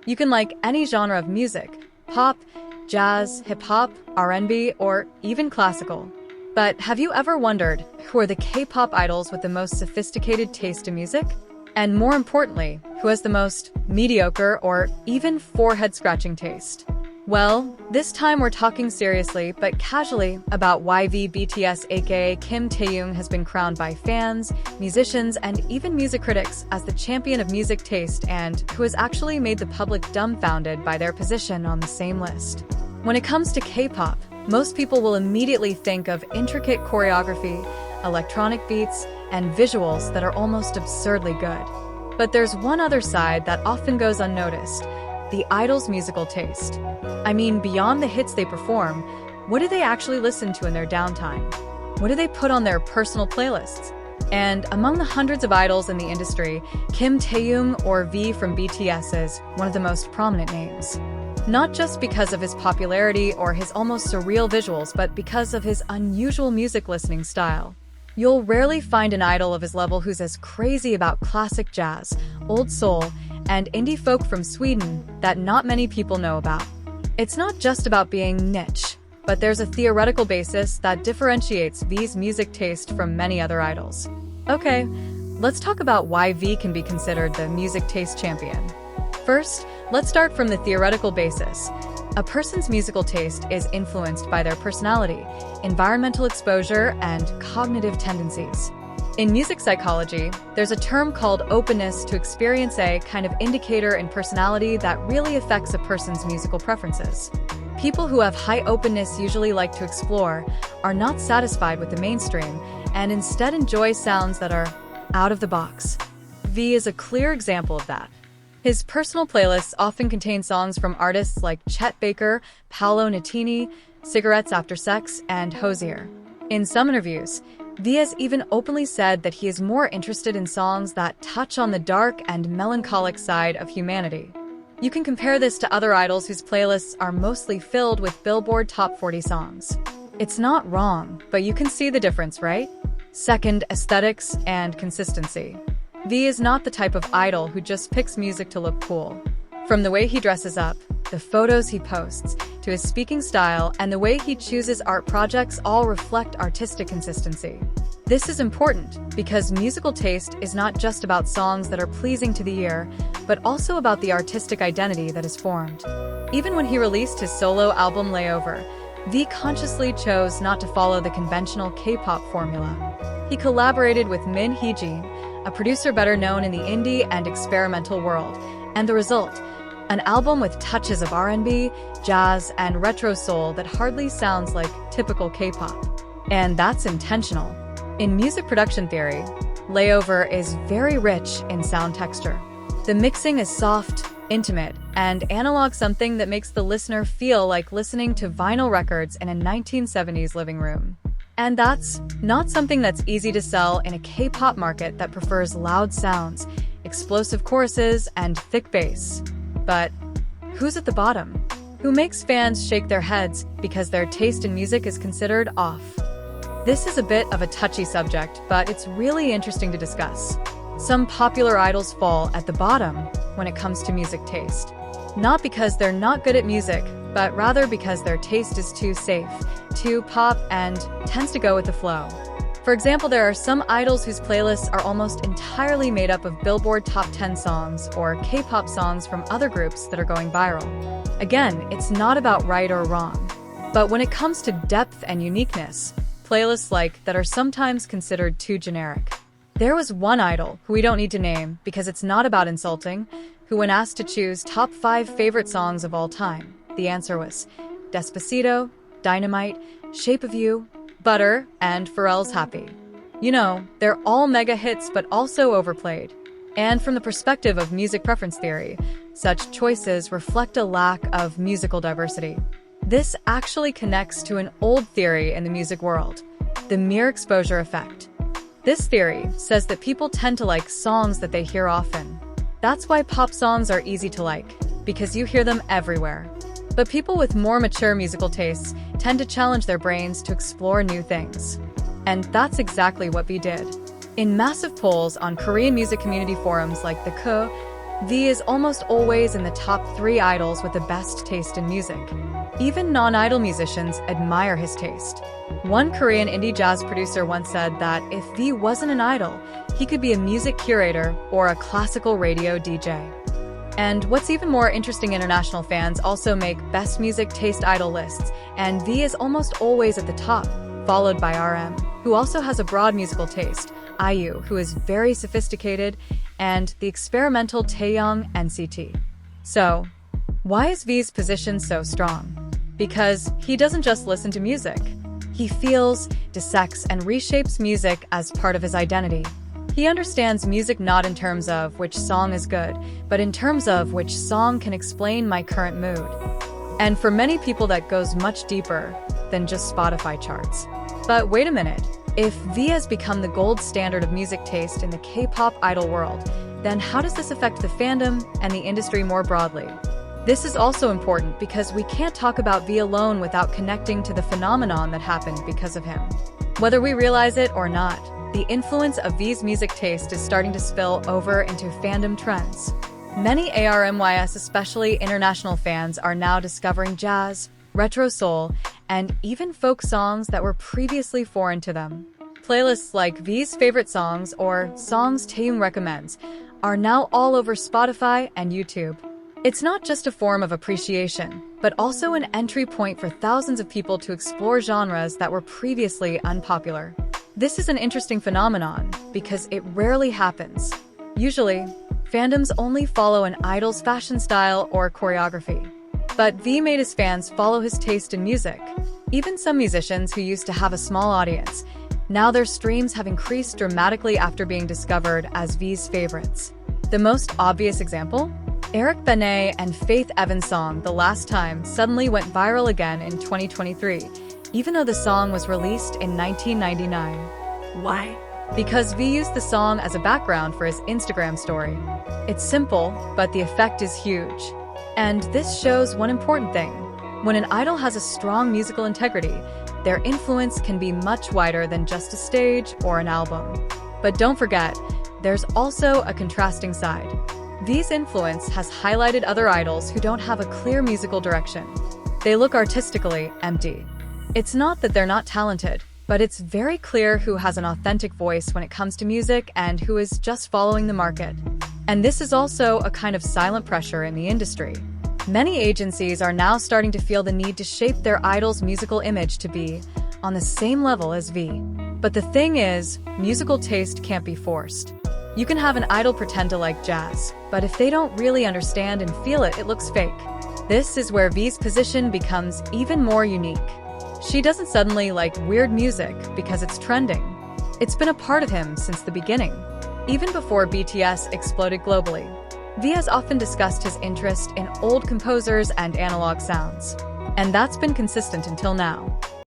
You can like any genre of music: pop, jazz, hip-hop, R&B, or even classical. But have you ever wondered who are the K-pop idols with the most sophisticated taste in music? And more importantly, who has the most mediocre or even forehead-scratching taste? Well, this time we're talking seriously but casually about why BTS aka Kim Taehyung has been crowned by fans, musicians, and even music critics as the champion of music taste, and who has actually made the public dumbfounded by their position on the same list. When it comes to K-pop, most people will immediately think of intricate choreography, electronic beats, and visuals that are almost absurdly good. But there's one other side that often goes unnoticed: the idol's musical taste. I mean, beyond the hits they perform, what do they actually listen to in their downtime? What do they put on their personal playlists? And among the hundreds of idols in the industry, Kim Taehyung, or V from BTS, is one of the most prominent names. Not just because of his popularity or his almost surreal visuals, but because of his unusual music listening style. You'll rarely find an idol of his level who's as crazy about classic jazz, old soul, and indie folk from Sweden that not many people know about. It's not just about being niche, but there's a theoretical basis that differentiates V's music taste from many other idols. Okay, let's talk about why V can be considered the music taste champion. First, let's start from the theoretical basis. A person's musical taste is influenced by their personality, environmental exposure, and cognitive tendencies. In music psychology, there's a term called openness to experience, a kind of indicator in personality that really affects a person's musical preferences. People who have high openness usually like to explore, are not satisfied with the mainstream, and instead enjoy sounds that are out of the box. V is a clear example of that. His personal playlists often contain songs from artists like Chet Baker, Paolo Nutini, Cigarettes After Sex, and Hozier. In some interviews, V has even openly said that he is more interested in songs that touch on the dark and melancholic side of humanity. You can compare this to other idols whose playlists are mostly filled with Billboard Top 40 songs. It's not wrong, but you can see the difference, right? Second, aesthetics and consistency. V is not the type of idol who just picks music to look cool. From the way he dresses up, the photos he posts, to his speaking style, and the way he chooses art projects all reflect artistic consistency. This is important because musical taste is not just about songs that are pleasing to the ear, but also about the artistic identity that is formed. Even when he released his solo album Layover, V consciously chose not to follow the conventional K-pop formula. He collaborated with Min Hee-jin, a producer better known in the indie and experimental world, and the result: an album with touches of R&B, jazz, and retro soul that hardly sounds like typical K-pop. And that's intentional. In music production theory, Layover is very rich in sound texture. The mixing is soft, intimate, and analog, something that makes the listener feel like listening to vinyl records in a 1970s living room. And that's not something that's easy to sell in a K-pop market that prefers loud sounds, explosive choruses, and thick bass. But who's at the bottom? Who makes fans shake their heads because their taste in music is considered off? This is a bit of a touchy subject, but it's really interesting to discuss. Some popular idols fall at the bottom when it comes to music taste. Not because they're not good at music, but rather because their taste is too safe, too pop, and tends to go with the flow. For example, there are some idols whose playlists are almost entirely made up of Billboard Top 10 songs or K-pop songs from other groups that are going viral. Again, it's not about right or wrong. But when it comes to depth and uniqueness, playlists like that are sometimes considered too generic. There was one idol, who we don't need to name because it's not about insulting, who when asked to choose top 5 favorite songs of all time, the answer was Despacito, Dynamite, Shape of You, Butter, and Pharrell's Happy. You know, they're all mega hits but also overplayed. And from the perspective of music preference theory, such choices reflect a lack of musical diversity. This actually connects to an old theory in the music world, the mere exposure effect. This theory says that people tend to like songs that they hear often. That's why pop songs are easy to like, because you hear them everywhere. But people with more mature musical tastes tend to challenge their brains to explore new things. And that's exactly what V did. In massive polls on Korean music community forums like the Ko, V is almost always in the top 3 idols with the best taste in music. Even non-idol musicians admire his taste. One Korean indie jazz producer once said that if V wasn't an idol, he could be a music curator or a classical radio DJ. And what's even more interesting, international fans also make best music taste idol lists, and V is almost always at the top, followed by RM, who also has a broad musical taste, IU, who is very sophisticated, and the experimental Taehyung NCT. So, why is V's position so strong? Because he doesn't just listen to music. He feels, dissects, and reshapes music as part of his identity. He understands music not in terms of which song is good, but in terms of which song can explain my current mood. And for many people that goes much deeper than just Spotify charts. But wait a minute, if V has become the gold standard of music taste in the K-pop idol world, then how does this affect the fandom and the industry more broadly? This is also important because we can't talk about V alone without connecting to the phenomenon that happened because of him. Whether we realize it or not, the influence of V's music taste is starting to spill over into fandom trends. Many ARMYS, especially international fans, are now discovering jazz, retro soul, and even folk songs that were previously foreign to them. Playlists like V's favorite songs or songs Taehyung recommends are now all over Spotify and YouTube. It's not just a form of appreciation, but also an entry point for thousands of people to explore genres that were previously unpopular. This is an interesting phenomenon because it rarely happens. Usually, fandoms only follow an idol's fashion style or choreography. But V made his fans follow his taste in music. Even some musicians who used to have a small audience, now their streams have increased dramatically after being discovered as V's favorites. The most obvious example? Eric Benet and Faith Evans' song The Last Time suddenly went viral again in 2023, even though the song was released in 1999. Why? Because V used the song as a background for his Instagram story. It's simple, but the effect is huge. And this shows one important thing. When an idol has a strong musical integrity, their influence can be much wider than just a stage or an album. But don't forget, there's also a contrasting side. V's influence has highlighted other idols who don't have a clear musical direction. They look artistically empty. It's not that they're not talented, but it's very clear who has an authentic voice when it comes to music and who is just following the market. And this is also a kind of silent pressure in the industry. Many agencies are now starting to feel the need to shape their idol's musical image to be on the same level as V. But the thing is, musical taste can't be forced. You can have an idol pretend to like jazz, but if they don't really understand and feel it, it looks fake. This is where V's position becomes even more unique. She doesn't suddenly like weird music because it's trending. It's been a part of him since the beginning. Even before BTS exploded globally, V has often discussed his interest in old composers and analog sounds. And that's been consistent until now.